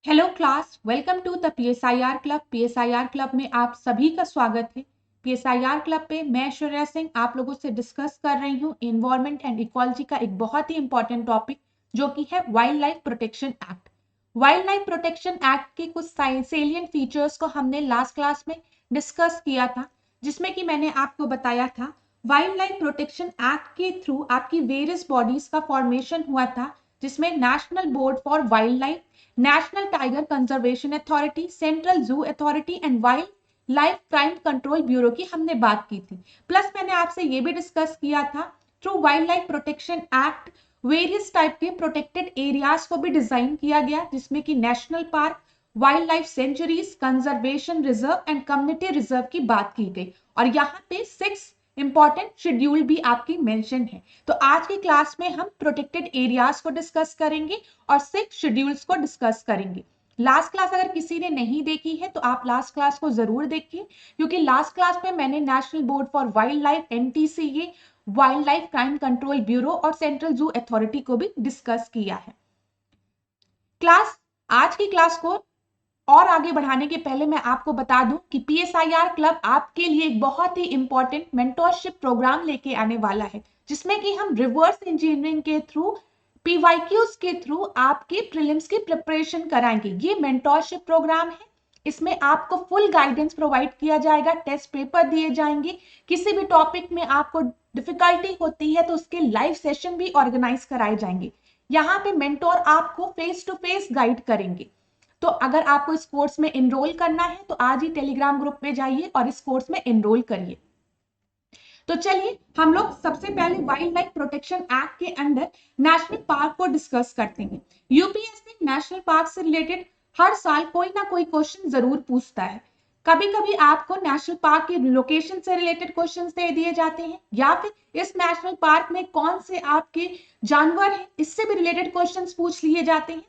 Hello class, welcome to the PSIR club. PSIR club में आप सभी का स्वागत है। पीएसआईआर क्लब पे मैं ऐश्वर्या सिंह आप लोगों से डिस्कस कर रही हूँ एनवायरनमेंट एंड इक्वालिटी का एक बहुत ही इंपॉर्टेंट टॉपिक जो कि है wild life protection act. Wild life protection act के कुछ सेलिएंट फीचर्स को हमने लास्ट क्लास में डिस्कस किया था, जिसमें कि मैंने आपको बताया था वाइल्ड लाइफ प्रोटेक्शन एक्ट के थ्रू आपकी वेरियस बॉडीज का फॉर्मेशन हुआ था, जिसमें national board for wild life, national tiger conservation authority, central zoo authority and wild life crime control bureau की हमने बात की थी। प्लस मैंने आपसे ये भी डिस्कस किया था through wild life protection act various type के प्रोटेक्टेड एरियाज को भी डिजाइन किया गया, जिसमें कि national park, wild life centuries, conservation reserve and community reserve की बात की गई। और यहाँ पे 6 इंपॉर्टेंट शेड्यूल भी आपकी मेंशन है। तो आज की क्लास में हम प्रोटेक्टेड एरियाज को डिस्कस करेंगे और 6 शेड्यूल्स को डिस्कस करेंगे। लास्ट क्लास अगर किसी ने नहीं देखी है तो आप लास्ट क्लास को जरूर देखिए, क्योंकि लास्ट क्लास में मैंने national board for wild life NTCA, wild life crime control bureau और सेंट्रल जू अथॉरिटी को भी डिस्कस किया है। क्लास आज की क्लास को और आगे बढ़ाने के पहले मैं आपको बता दूं कि पीएसआईआर क्लब आपके लिए एक बहुत ही इंपॉर्टेंट मेंटोरशिप प्रोग्राम लेके आने वाला है, जिसमें कि हम रिवर्स इंजीनियरिंग के थ्रू, पीवाईक्यूज के थ्रू आपके प्रीलिम्स की प्रिपरेशन कराएंगे। ये मेंटोरशिप प्रोग्राम है, इसमें आपको फुल गाइडेंस प्रोवाइड किया जाएगा, टेस्ट पेपर दिए जाएंगे, किसी भी टॉपिक में आपको डिफिकल्टी होती है तो उसके लाइव सेशन भी ऑर्गेनाइज कराए जाएंगे। यहाँ पे मेंटोर आपको फेस टू फेस गाइड करेंगे। तो अगर आपको इस कोर्स में एनरोल करना है तो आज ही टेलीग्राम ग्रुप में जाइए और इस कोर्स में एनरोल करिए। तो चलिए हम लोग सबसे पहले वाइल्ड लाइफ प्रोटेक्शन एक्ट के अंडर नेशनल पार्क को डिस्कस करते हैं। यूपीएससी नेशनल पार्क से रिलेटेड हर साल कोई ना कोई क्वेश्चन जरूर पूछता है। कभी कभी आपको नेशनल पार्क की लोकेशन से रिलेटेड क्वेश्चंस दे दिए जाते हैं, या फिर इस नेशनल पार्क में कौन से आपके जानवर हैं इससे भी रिलेटेड क्वेश्चंस पूछ लिए जाते हैं।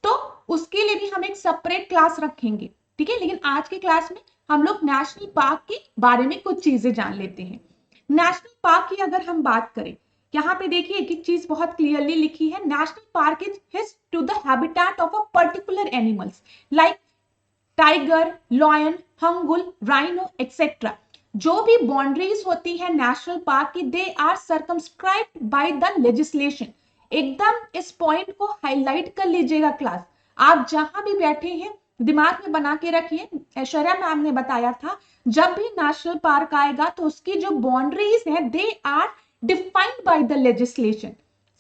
तो उसके लिए भी हम एक सेपरेट क्लास रखेंगे, ठीक है। लेकिन आज की क्लास में हम लोग नेशनल पार्क के बारे में कुछ चीजें जान लेते हैं। नेशनल पार्क की अगर हम बात करें, यहाँ पे देखिए एक चीज बहुत क्लियरली लिखी है, national park is his to the habitat of a particular animals like tiger, lion, hangul, rhino etcetera. जो भी बाउंड्रीज होती है नेशनल पार्क की, they are circumscribed by the legislation. एकदम इस पॉइंट को हाईलाइट कर लीजिएगा क्लास, आप जहां भी बैठे हैं दिमाग में बना के रखिए। ऐश्वर्या मैम ने बताया था जब भी नेशनल पार्क आएगा तो उसकी जो बाउंड्रीज है they are defined by the legislation.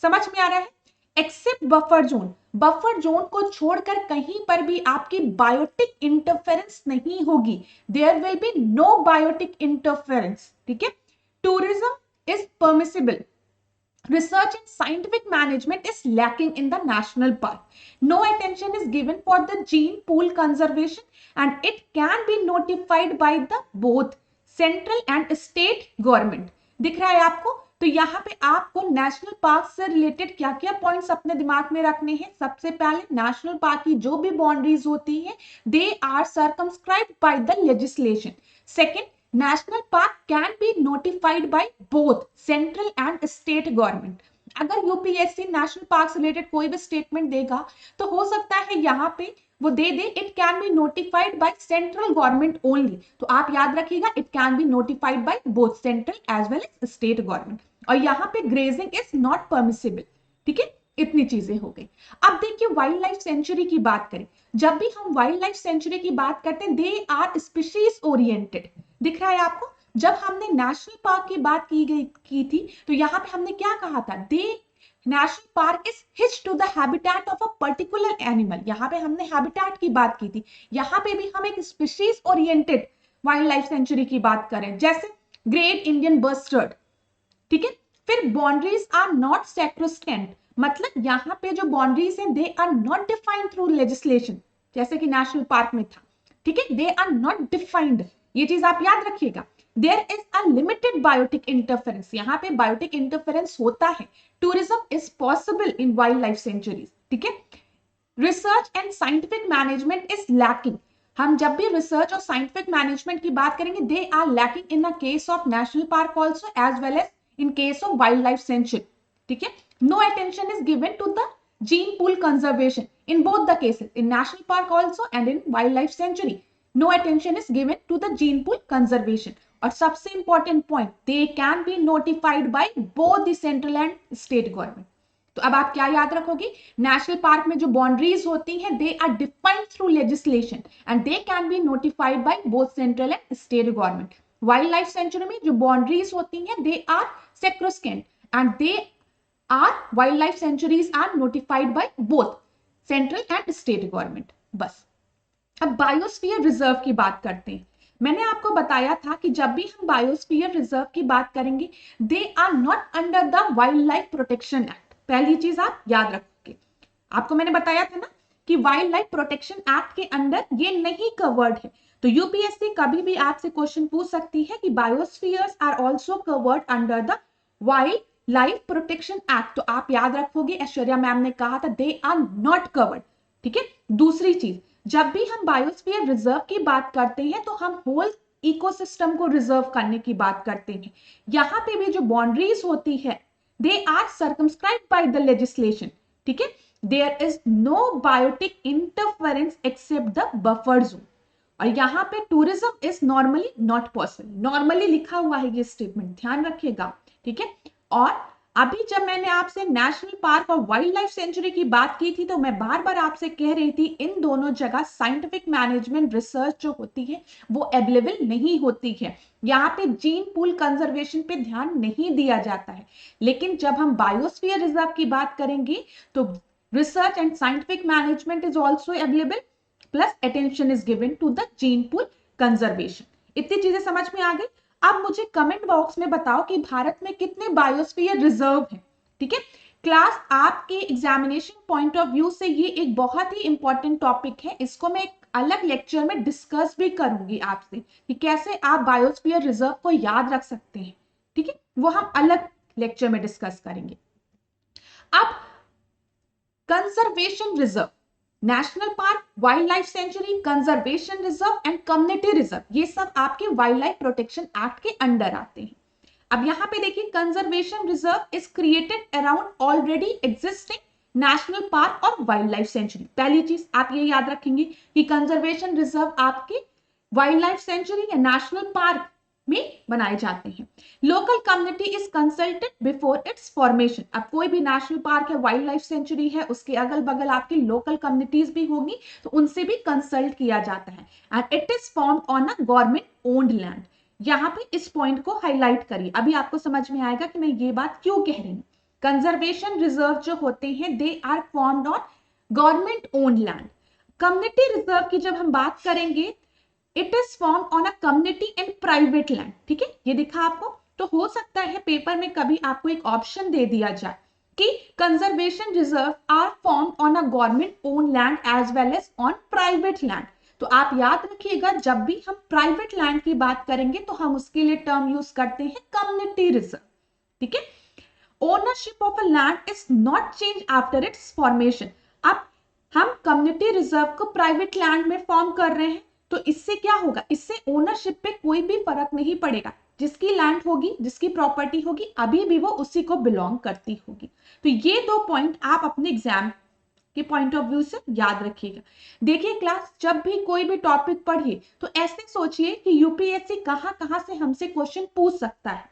समझ में आ रहा है? Except buffer zone, buffer zone को छोड़कर कहीं पर भी आपकी बायोटिक इंटरफेरेंस नहीं होगी। There will be no biotic interference, ठीक है। Tourism is permissible, research and scientific management is lacking in the national park. No attention is given for the gene pool conservation and it can be notified by the both central and state government. दिख रहा है आपको? तो यहाँ पे आपको national park से related क्या क्या पॉइंट्स अपने दिमाग में रखने हैं। सबसे पहले नेशनल पार्क की जो भी बाउंड्रीज होती है they are circumscribed by the legislation. Second, national park can be notified by both central and state government. अगर यूपीएससी नेशनल पार्क से रिलेटेड कोई भी स्टेटमेंट देगा तो हो सकता है यहाँ पे वो दे दे it can be notified by central government only. तो आप याद रखिएगा it can be notified by both central as well as state government. और यहाँ पे ग्रेजिंग इज नॉट परमिसिबल, ठीक है। इतनी चीजें हो गई। अब देखिए वाइल्ड लाइफ सेंचुरी की बात करें, जब भी हम वाइल्ड लाइफ सेंचुरी की बात करते हैं दे आर स्पीशीज ओरिएंटेड। दिख रहा है आपको? जब हमने नेशनल पार्क की बात की थी तो यहाँ पे हमने क्या कहा था, they national park is hitch to the habitat of a particular animal. यहाँ पे हमने हैबिटेट की बात की थी, यहाँ पे भी हम एक species oriented wild life century की बात करें, जैसे ग्रेट इंडियन बस्टर्ड, ठीक है। फिर बाउंड्रीज आर नॉट सैक्रोसेंट, मतलब यहाँ पे जो बाउंड्रीज हैं they are not defined through legislation, जैसे कि नेशनल पार्क में था, ठीक है। दे आर नॉट डिफाइंड, ये चीज आप याद रखिएगा। There is a limited biotic interference, यहाँ पे बायोटिक इंटरफेरेंस होता है। Tourism is possible in wild life sanctuaries, ठीक है। Research and scientific management is lacking, हम जब भी रिसर्च और साइंटिफिक मैनेजमेंट की बात करेंगे they are lacking in the case of national park also as well as in case of wild life sanctuary, ठीक है। No attention is given to the gene pool conservation in both the cases, in national park also and in wildlife sanctuary. No attention is given to the gene pool conservation. और सबसे important point, they can be notified by both the central and state government. तो अब आप क्या याद रखोगे, national park में जो बाउंड्रीज होती हैं they are defined through legislation and they can be notified by both central and state government. Wild life sanctuary में जो बाउंड्रीज होती हैं they are sacrosanct and they are wild life sanctuaries are notified by both central and state government. बस अब biosphere reserve की बात करते हैं. मैंने आपको बताया था कि जब भी हम बायोस्फीयर रिजर्व की बात करेंगे they are not under the wild life protection act. पहली चीज आप याद रखोगे, आपको मैंने बताया था ना कि वाइल्ड लाइफ प्रोटेक्शन एक्ट के अंदर ये नहीं कवर्ड है. तो यूपीएससी कभी भी आपसे क्वेश्चन पूछ सकती है कि biospheres are also covered under the wild life protection act. तो आप याद रखोगे ऐश्वर्या मैम ने कहा था दे आर नॉट कवर्ड. ठीक है. दूसरी चीज, जब भी हम बायोस्फीयर रिजर्व की बात करते हैं तो हम होल इकोसिस्टम को रिजर्व करने की बात करते हैं. यहाँ पे भी जो बाउंड्रीज होती है they are circumscribed by the legislation. ठीक है. There is no biotic interference except the buffer zone. और यहाँ पे tourism is normally not possible. Normally लिखा हुआ है ये स्टेटमेंट, ध्यान रखिएगा. ठीक है. और अभी जब मैंने आपसे नेशनल पार्क और वाइल्ड लाइफ सेंचुरी की बात की थी तो मैं बार बार आपसे कह रही थी इन दोनों जगह साइंटिफिक मैनेजमेंट रिसर्च जो होती है वो अवेलेबल नहीं होती है. यहाँ पे जीन पूल कंजर्वेशन पे ध्यान नहीं दिया जाता है. लेकिन जब हम बायोस्फीयर रिजर्व की बात करेंगे तो research and scientific management is also available plus attention is given to the gene pool conservation. इतनी चीजें समझ में आ गई. अब मुझे कमेंट बॉक्स में बताओ कि भारत में कितने बायोस्फीयर रिजर्व हैं. ठीक है. क्लास आपके एग्जामिनेशन पॉइंट ऑफ व्यू से ये एक बहुत ही इंपॉर्टेंट टॉपिक है. इसको मैं एक अलग लेक्चर में डिस्कस भी करूंगी आपसे कि कैसे आप बायोस्फीयर रिजर्व को याद रख सकते हैं. ठीक है. वो हम अलग लेक्चर में डिस्कस करेंगे. अब conservation reserve, national park, wild life century, conservation reserve and community reserve, ये सब आपके वाइल्ड लाइफ प्रोटेक्शन एक्ट के अंडर आते हैं. अब यहाँ पे देखिए conservation reserve is created around already existing national park और वाइल्ड लाइफ सेंचुरी. पहली चीज आप ये याद रखेंगे कि कंजर्वेशन रिजर्व आपके वाइल्ड लाइफ सेंचुरी या नेशनल पार्क में बनाए जाते हैं. Local community is consulted before it's formation. अब कोई भी नेशनल पार्क है, वाइल्ड लाइफ सेंचुरी है, उसके अगल बगल आपकी लोकल कम्युनिटीज भी होंगी तो उनसे भी कंसल्ट किया जाता है. And it is formed on a government owned land. यहाँ पे इस पॉइंट को हाईलाइट करिए, अभी आपको समझ में आएगा कि मैं ये बात क्यों कह रही हूँ. कंजर्वेशन रिजर्व जो होते हैं they are formed on government owned land. Community reserve की जब हम बात करेंगे it is form on a community and private land. ठीक है. ये दिखा आपको. तो हो सकता है पेपर में कभी आपको एक ऑप्शन दे दिया जाए कि conservation reserve are form on a government own land as well as on private land. तो आप याद रखिएगा जब भी हम प्राइवेट लैंड की बात करेंगे तो हम उसके लिए टर्म यूज करते हैं कम्युनिटी रिजर्व. ठीक है. Ownership of a land is not change after its formation. अब हम कम्युनिटी रिजर्व को प्राइवेट लैंड में फॉर्म कर रहे हैं तो इससे क्या होगा, इससे ओनरशिप पे कोई भी फर्क नहीं पड़ेगा. जिसकी लैंड होगी, जिसकी प्रॉपर्टी होगी, अभी भी वो उसी को बिलोंग करती होगी. तो ये दो पॉइंट आप अपने एग्जाम के पॉइंट ऑफ व्यू से याद रखिएगा. देखिए क्लास, जब भी कोई भी टॉपिक पढ़िए तो ऐसे सोचिए कि यूपीएससी कहाँ कहाँ से हमसे क्वेश्चन पूछ सकता है.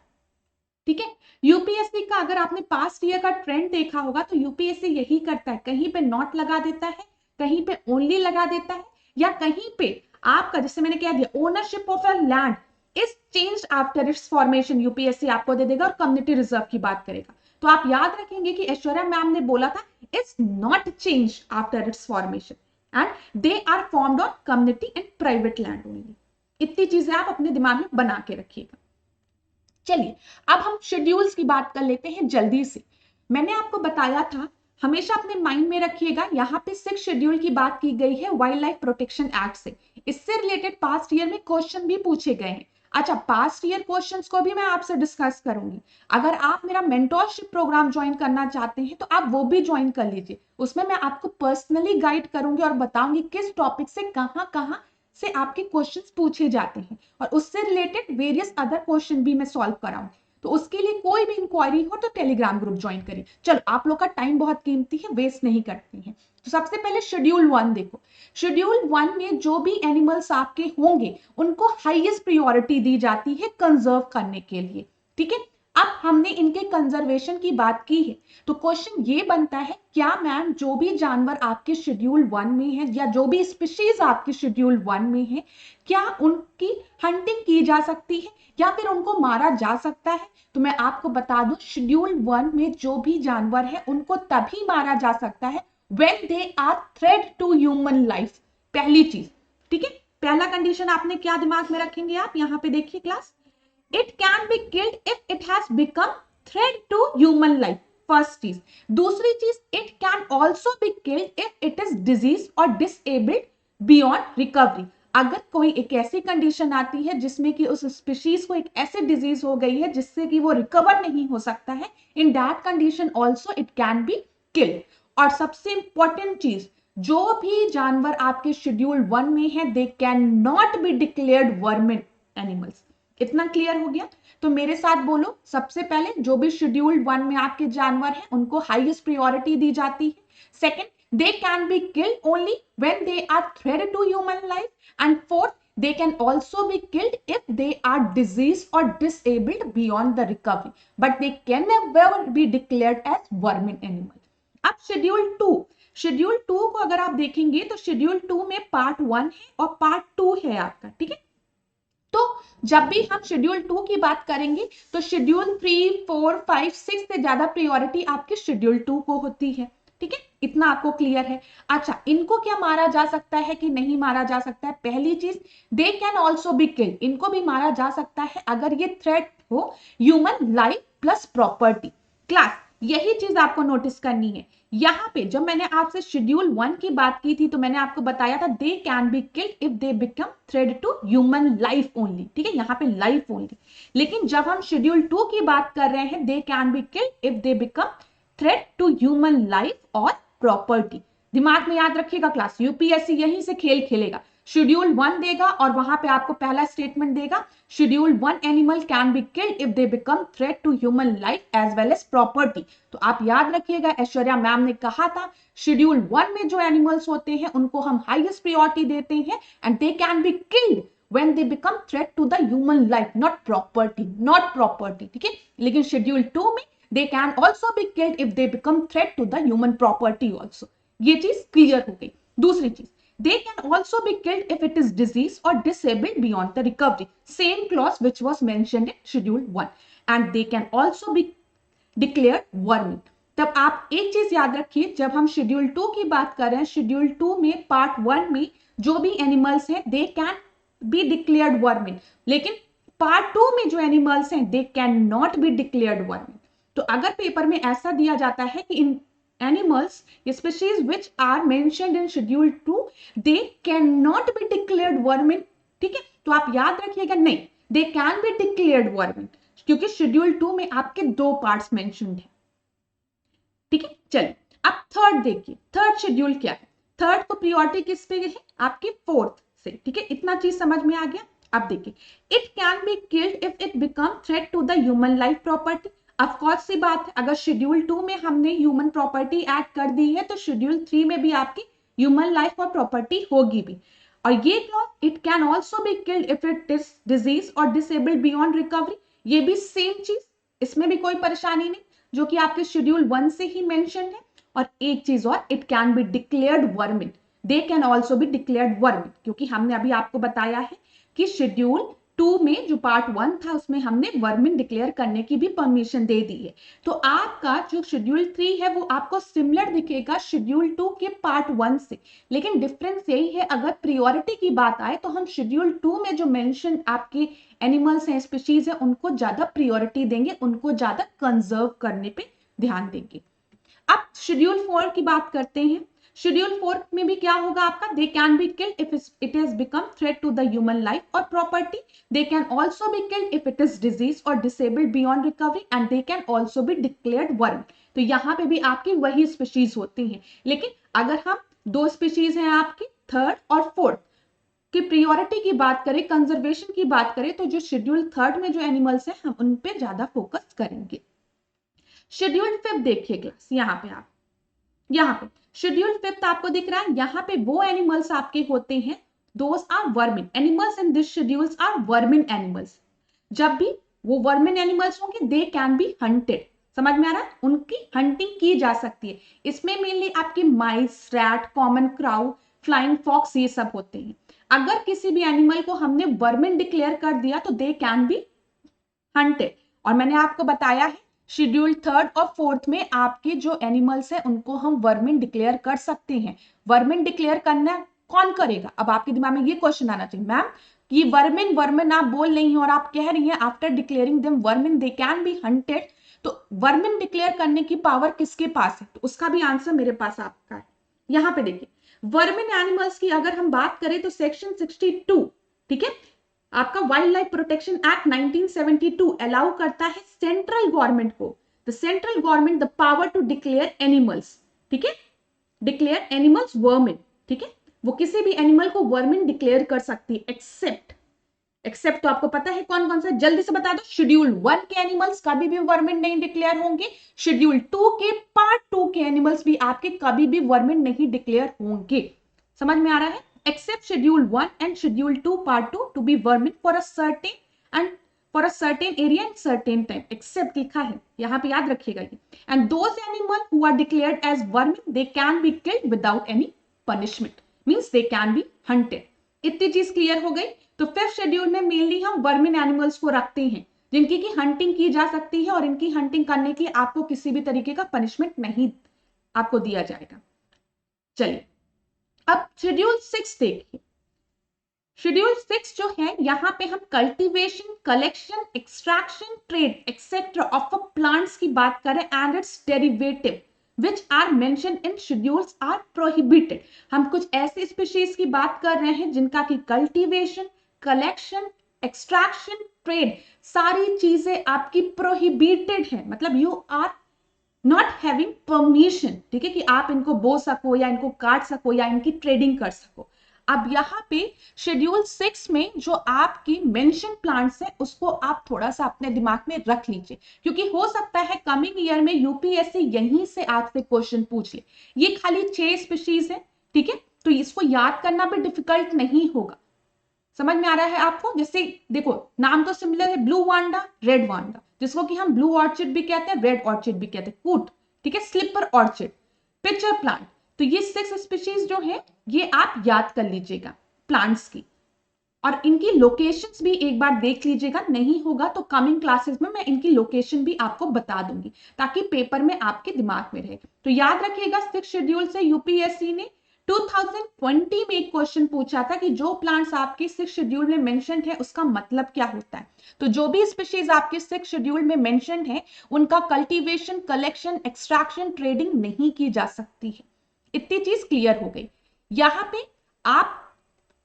ठीक है. यूपीएससी का अगर आपने पास्ट ईयर का ट्रेंड देखा होगा तो यूपीएससी यही करता है, कहीं पे नॉट लगा देता है, कहीं पे ओनली लगा देता है, या कहीं पे आपका जैसे मैंने कह दिया ownership of a land is changed after its formation, UPSC आपको दे देगा और कम्युनिटी रिजर्व की बात करेगा. तो आप याद रखेंगे कि ऐश्वर्या मैम ने बोला था it's not change after its formation and they are formed on community and private land only. इतनी चीजें आप अपने दिमाग में बना के रखिएगा. चलिए अब हम शेड्यूल्स की बात कर लेते हैं जल्दी से. मैंने आपको बताया था, हमेशा अपने माइंड में रखिएगा, यहाँ पे 6 शेड्यूल की बात की गई है वाइल्ड लाइफ प्रोटेक्शन एक्ट से. इससे रिलेटेड पास्ट ईयर में क्वेश्चन भी पूछे गए हैं. अच्छा, पास्ट ईयर क्वेश्चंस को भी मैं आपसे डिस्कस करूंगी. अगर आप मेरा मेंटोरशिप प्रोग्राम ज्वाइन करना चाहते हैं तो आप वो भी ज्वाइन कर लीजिए. उसमें मैं आपको पर्सनली गाइड करूंगी और बताऊंगी किस टॉपिक से कहाँ से आपके क्वेश्चंस पूछे जाते हैं और उससे रिलेटेड वेरियस अदर क्वेश्चन भी मैं सॉल्व कराऊंगी. तो उसके लिए कोई भी इंक्वायरी हो तो टेलीग्राम ग्रुप ज्वाइन करिए। चलो, आप लोग का टाइम बहुत कीमती है, वेस्ट नहीं करती हैं। तो सबसे पहले शेड्यूल 1 देखो। शेड्यूल 1 में जो भी एनिमल्स आपके होंगे उनको हाईएस्ट प्रायोरिटी दी जाती है कंजर्व करने के लिए, ठीक है। अब हमने इनके कंजर्वेशन की बात की है, तो क्वेश्चन ये बनता है, क्या मैम जो भी जानवर आपके शेड्यूल 1 में है या जो भी स्पीशीज आपके शेड्यूल 1 में है, क्या उनकी हंटिंग की जा सकती है या फिर उनको मारा जा सकता है? तो मैं आपको बता दूं, शेड्यूल 1 में जो भी जानवर है उनको तभी मारा जा सकता है when they are threat to human life। पहली चीज, ठीक है। पहला कंडीशन आपने क्या दिमाग में रखेंगे आप, यहां पे देखिए class, it can be killed if it has become threat to human life, first चीज। दूसरी चीज, it can also be killed if it is diseased or disabled beyond recovery। अगर कोई एक ऐसी कंडीशन आती है जिसमें कि उस स्पीशीज को एक ऐसी डिजीज हो गई है जिससे कि वो रिकवर नहीं हो सकता है, in that condition also it can be killed. और सबसे इंपॉर्टेंट चीज, जो भी जानवर आपके शेड्यूल 1 में है दे can not be declared vermin animals. इतना क्लियर हो गया? तो मेरे साथ बोलो, सबसे पहले जो भी शेड्यूल 1 में आपके जानवर हैं उनको हाईएस्ट प्रायोरिटी दी जाती है। Second, they can be killed only when they are threat to human life, and fourth, they can also be killed if they are diseased or disabled beyond the recovery, but they can never be declared as vermin animal। अब schedule 2 को अगर आप देखेंगे तो schedule 2 में part 1 है और part 2 है आपका, ठीक है। तो जब भी हम शेड्यूल 2 की बात करेंगे तो शेड्यूल 3, 4, 5, 6 से ज्यादा प्रायोरिटी आपके शेड्यूल 2 को होती है, ठीक है। इतना आपको क्लियर है? अच्छा, इनको क्या मारा जा सकता है कि नहीं मारा जा सकता है? पहली चीज, दे कैन ऑल्सो बी किल्ड, इनको भी मारा जा सकता है अगर ये थ्रेट हो human life plus property. Class, यही चीज आपको नोटिस करनी है। यहां पे जब मैंने आपसे शेड्यूल 1 की बात की थी तो मैंने आपको बताया था they can be killed if they become threat to human life only, ठीक है, यहाँ पे लाइफ ओनली। लेकिन जब हम शेड्यूल 2 की बात कर रहे हैं, they can be killed if they become threat to human life और प्रॉपर्टी। दिमाग में याद रखिएगा क्लास, यूपीएससी यहीं से खेल खेलेगा। शेड्यूल 1 देगा और वहां पे आपको पहला स्टेटमेंट देगा, schedule 1 animal can be killed if they become threat to human life as well as property. तो आप याद रखिएगा, ऐश्वर्या मैम ने कहा था शेड्यूल 1 में जो एनिमल्स होते हैं उनको हम हाईएस्ट प्रायोरिटी देते हैं and they can be killed when they become threat to the human life, not property, ठीक है। लेकिन शेड्यूल 2 में they can also be killed if they become threat to the human property also। ये चीज clear हो गई। दूसरी चीज, they can also be killed if it is diseased or disabled beyond the recovery, same clause which was mentioned in schedule 1, and they can also be declared vermin। तब आप एक चीज याद रखिए, जब हम शेड्यूल 2 की बात कर रहे हैं, शेड्यूल 2 में पार्ट 1 में जो भी एनिमल्स हैं they can be declared vermin, लेकिन पार्ट 2 में जो एनिमल्स हैं they can not be declared vermin. तो अगर पेपर में ऐसा दिया जाता है कि इन animals species which are mentioned in schedule 2 they can not be declared vermin, ठीक है, तो आप याद रखिएगा नहीं, they can be declared vermin, क्योंकि शेड्यूल 2 में आपके 2 पार्ट्स मेंशन्ड है, ठीक है। चलिए अब थर्ड देखिए, थर्ड शेड्यूल क्या है? थर्ड को प्रायोरिटी किस पे है? आपकी फोर्थ से, ठीक है। इतना चीज समझ में आ गया? अब देखिए, it can be killed if it become threat to the human life property. Of course सी बात है, अगर शेड्यूल 2 में हमने ह्यूमन प्रॉपर्टी ऐड कर दी है तो शेड्यूल 3 में भी आपकी ह्यूमन लाइफ और प्रॉपर्टी होगी भी। और ये clause, it can also be killed if it is disease और डिसेबल्ड बियॉन्ड रिकवरी, ये भी सेम चीज, इसमें भी कोई परेशानी नहीं, जो कि आपके शेड्यूल 1 से ही मेंशन है। और एक चीज और, it can be declared vermin, they can also be declared vermin, क्योंकि हमने अभी आपको बताया है कि शेड्यूल 2 में जो पार्ट 1 था उसमें हमने वर्मिन डिक्लेयर करने की भी परमिशन दे दी है। तो आपका जो शेड्यूल 3 है वो आपको सिमिलर दिखेगा शेड्यूल 2 के पार्ट 1 से, लेकिन डिफरेंस यही है, अगर प्रायोरिटी की बात आए तो हम शेड्यूल 2 में जो मेंशन आपके एनिमल्स हैं, स्पीशीज हैं, उनको ज्यादा प्रायोरिटी देंगे, उनको ज्यादा कंजर्व करने पे ध्यान देंगे। अब शेड्यूल 4 की बात करते हैं। शेड्यूल 4 में भी क्या होगा आपका, they can be killed if it has become threat to the human life और property, they can also be killed if it is disease और disabled beyond recovery, and they can also be declared vermin. तो यहाँ पे भी आपकी वही species होती हैं, लेकिन अगर हम 2 स्पीशीज हैं आपकी थर्ड और फोर्थ की प्रायोरिटी की बात करें, कंजर्वेशन की बात करें, तो जो शेड्यूल 3 में जो एनिमल्स हैं हम उन पे ज्यादा फोकस करेंगे। शेड्यूल फिफ्थ देखिए क्लास, यहाँ पे शेड्यूल फिफ्थ आपको दिख रहा है, यहाँ पे वो एनिमल्स आपके होते हैं, those are vermin animals in this schedules are vermin animals. जब भी वो वर्मिन एनिमल्स होंगे दे कैन बी हंटेड, समझ में आ रहा है, उनकी हंटिंग की जा सकती है। इसमें मेनली आपके mice, rat, common crow, flying fox ये सब होते हैं। अगर किसी भी एनिमल को हमने वर्मिन डिक्लेयर कर दिया तो दे कैन बी हंटेड। और मैंने आपको बताया है शेड्यूल थर्ड और फोर्थ में आपके जो एनिमल्स है उनको हम वर्मिन डिक्लेयर कर सकते हैं। वर्मिन डिक्लेयर करना कौन करेगा? अब आपके दिमाग में ये क्वेश्चन आना चाहिए, मैम ये वर्मिन वर्मिन आप बोल रही हैं और आप कह रही हैं after declaring them vermin they can be hunted, तो वर्मिन डिक्लेयर करने की पावर किसके पास है? तो उसका भी आंसर मेरे पास आपका है। यहाँ पे देखिए वर्मिन एनिमल्स की अगर हम बात करें तो सेक्शन 62, ठीक है, आपका wild life protection act 1972 allow करता है सेंट्रल गवर्नमेंट को, the central government the power to declare animals, ठीक है, डिक्लेयर एनिमल्स वर्मिन, ठीक है, वो किसी भी एनिमल को वर्मिन डिक्लेयर कर सकती है एक्सेप्ट तो आपको पता है कौन कौन सा, जल्दी से बता दो। शेड्यूल 1 के एनिमल्स कभी भी वर्मिन नहीं डिक्लेयर होंगे, शेड्यूल 2 के पार्ट 2 के एनिमल्स भी आपके कभी भी वर्मिन नहीं डिक्लेयर होंगे, समझ में आ रहा है, except schedule 1 and schedule 2 part 2 to be vermin for a certain area and certain time, except लिखा है यहाँ पे, याद रखिएगा ये, and those animal who are declared as vermin they can be killed without any punishment, means they can be hunted। इतनी चीज clear हो गई। तो फिफ्थ शेड्यूल में मेनली हम वर्मिन एनिमल्स को रखते हैं जिनकी की हंटिंग की जा सकती है और इनकी हंटिंग करने के लिए आपको किसी भी तरीके का पनिशमेंट नहीं आपको दिया जाएगा। चलिए अब शेड्यूल 6 देखिए। शेड्यूल 6 जो है यहाँ पे हम cultivation, collection, extraction, trade etcetera of plants की बात करें and it's derivative which are mentioned in schedules are prohibited। हम कुछ ऐसे स्पीशीज की बात कर रहे हैं जिनका की कल्टीवेशन, कलेक्शन, एक्सट्रैक्शन, ट्रेड सारी चीजें आपकी प्रोहिबिटेड है, मतलब you are not having permission, ठीक है, कि आप इनको बो सको या इनको काट सको या इनकी ट्रेडिंग कर सको। अब यहाँ पे शेड्यूल 6 में जो आपकी मेंशन प्लांट्स है उसको आप थोड़ा सा अपने दिमाग में रख लीजिए, क्योंकि हो सकता है कमिंग ईयर में यूपीएससी यहीं से आपसे क्वेश्चन पूछ ले। ये खाली 6 स्पीशीज है, ठीक है, तो इसको याद करना भी डिफिकल्ट नहीं होगा, समझ में आ रहा है आपको। जैसे देखो नाम तो सिमिलर है, ब्लू वांडा, रेड वांडा, जिसको कि हम ब्लू ऑर्चिड भी कहते हैं, रेड ऑर्चिड भी कहते हैं, कूट, ठीक है, स्लीपर ऑर्चिड, पिक्चर प्लांट। तो ये 6 स्पीशीज जो है ये आप याद कर लीजिएगा प्लांट्स की, और इनकी लोकेशंस भी एक बार देख लीजिएगा, नहीं होगा तो कमिंग क्लासेस में मैं इनकी लोकेशन भी आपको बता दूंगी ताकि पेपर में आपके दिमाग में रहे। तो याद रखिएगा 6 शेड्यूल से यूपीएससी ने 2020 में एक क्वेश्चन पूछा था कि जो प्लांट्स आपके 6 शेड्यूल में मेंशन्ड है उसका मतलब क्या होता है। तो जो भी स्पीशीज आपके 6 शेड्यूल में मेंशन्ड है उनका कल्टीवेशन, कलेक्शन, एक्सट्रैक्शन, ट्रेडिंग नहीं की जा सकती है। इतनी चीज क्लियर हो गई। यहाँ पे आप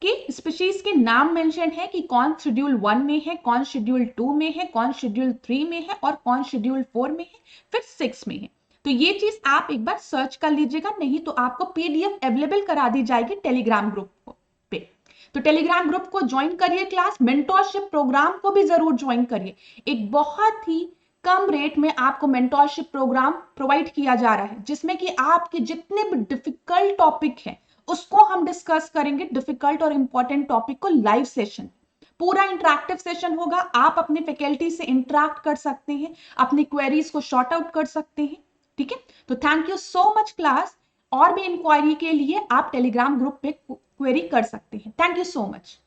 के स्पीशीज के नाम मेंशन है कि कौन शेड्यूल 1 में है, कौन शेड्यूल 2 में है, कौन शेड्यूल 3 में है और कौन शेड्यूल 4 में है, फिर 6 में है। तो ये चीज आप एक बार सर्च कर लीजिएगा, नहीं तो आपको पीडीएफ अवेलेबल करा दी जाएगी टेलीग्राम ग्रुप पे। तो टेलीग्राम ग्रुप को ज्वाइन करिए, क्लास मेंटोरशिप प्रोग्राम को भी जरूर ज्वाइन करिए। एक बहुत ही कम रेट में आपको मेंटोरशिप प्रोग्राम प्रोवाइड किया जा रहा है जिसमें कि आपके जितने भी डिफिकल्ट टॉपिक हैं उसको हम डिस्कस करेंगे, डिफिकल्ट और इंपॉर्टेंट टॉपिक को लाइव सेशन, पूरा इंटरैक्टिव सेशन होगा। आप अपने फैकल्टी से इंटरैक्ट कर सकते हैं, अपनी क्वेरीज को शॉर्ट आउट कर सकते हैं, ठीक है। तो thank you so much class. और भी इंक्वायरी के लिए आप टेलीग्राम ग्रुप पे क्वेरी कर सकते हैं। Thank you so much.